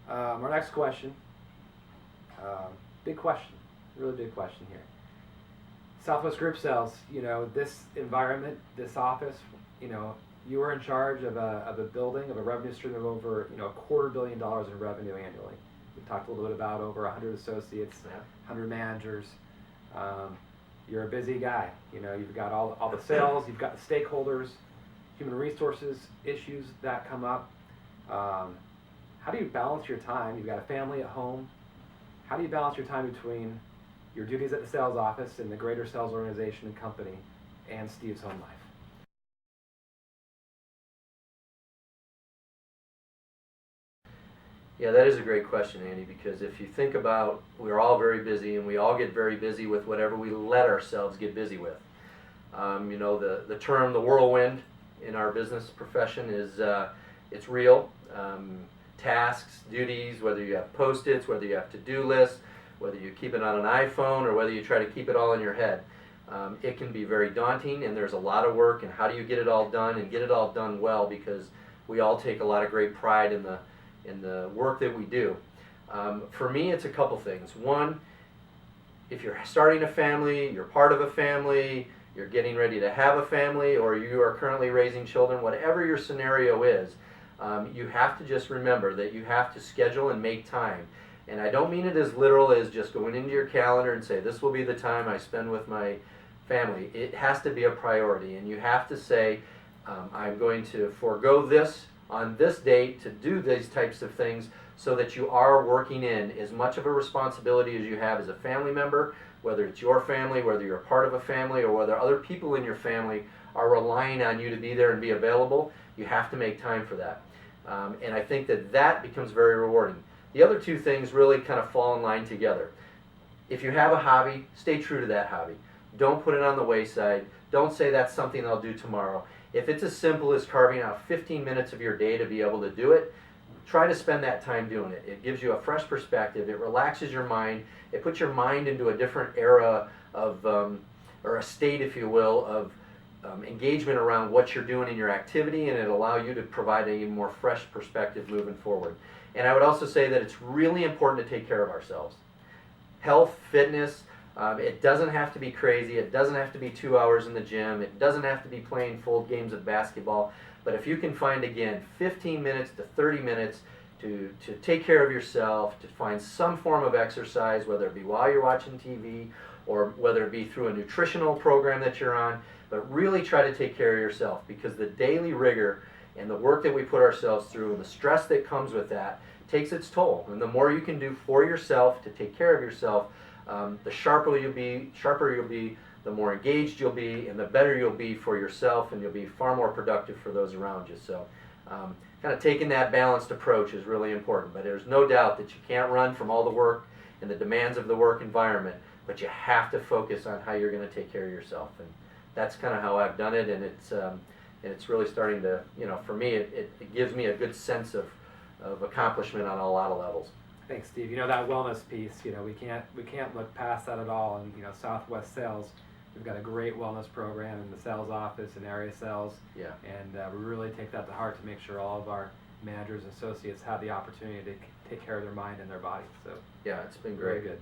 Our next question, big question, really big question here. Southwest Group Sales, this environment, this office, you are in charge of a building, of a revenue stream of over, $250 million in revenue annually. We've talked a little bit about over 100 associates, 100 managers. You're a busy guy. You've got all the sales, you've got the stakeholders, human resources issues that come up. How do you balance your time? You've got a family at home. How do you balance your time between your duties at the sales office and the greater sales organization and company and Steve's home life? Yeah, that is a great question, Andy, because if you think about, we're all very busy, and we all get very busy with whatever we let ourselves get busy with. The term, the whirlwind, in our business profession is, it's real. Tasks, duties, whether you have Post-its, whether you have to-do lists, whether you keep it on an iPhone, or whether you try to keep it all in your head. It can be very daunting, and there's a lot of work, and how do you get it all done, and get it all done well, because we all take a lot of great pride in the work that we do. For me, it's a couple things. One, if you're starting a family, you're part of a family, you're getting ready to have a family, or you are currently raising children, whatever your scenario is, you have to just remember that you have to schedule and make time. And I don't mean it as literal as just going into your calendar and say, this will be the time I spend with my family. It has to be a priority, and you have to say, I'm going to forego this on this date to do these types of things, so that you are working in as much of a responsibility as you have as a family member, whether it's your family, whether you're a part of a family, or whether other people in your family are relying on you to be there and be available. You have to make time for that. And I think that becomes very rewarding. The other two things really kind of fall in line together. If you have a hobby, stay true to that hobby. Don't put it on the wayside. Don't say that's something I'll do tomorrow. If it's as simple as carving out 15 minutes of your day to be able to do it, try to spend that time doing it. It gives you a fresh perspective. It relaxes your mind. It puts your mind into a different era of, or a state, if you will, of engagement around what you're doing in your activity, and it allows you to provide a more fresh perspective moving forward. And I would also say that it's really important to take care of ourselves. Health, fitness, it doesn't have to be crazy. It doesn't have to be 2 hours in the gym. It doesn't have to be playing full games of basketball. But if you can find, again, 15 minutes to 30 minutes to take care of yourself, to find some form of exercise, whether it be while you're watching TV or whether it be through a nutritional program that you're on, but really try to take care of yourself, because the daily rigor and the work that we put ourselves through and the stress that comes with that takes its toll. And the more you can do for yourself to take care of yourself, the sharper you'll be, the more engaged you'll be, and the better you'll be for yourself, and you'll be far more productive for those around you. So kind of taking that balanced approach is really important. But there's no doubt that you can't run from all the work and the demands of the work environment, but you have to focus on how you're going to take care of yourself. And that's kind of how I've done it, and it's really starting to, for me, it gives me a good sense of accomplishment on a lot of levels. Thanks, Steve. That wellness piece, we can't look past that at all. And Southwest Sales, we've got a great wellness program in the sales office and area sales. Yeah. And we really take that to heart to make sure all of our managers and associates have the opportunity to take care of their mind and their body. So yeah, it's been very great. good.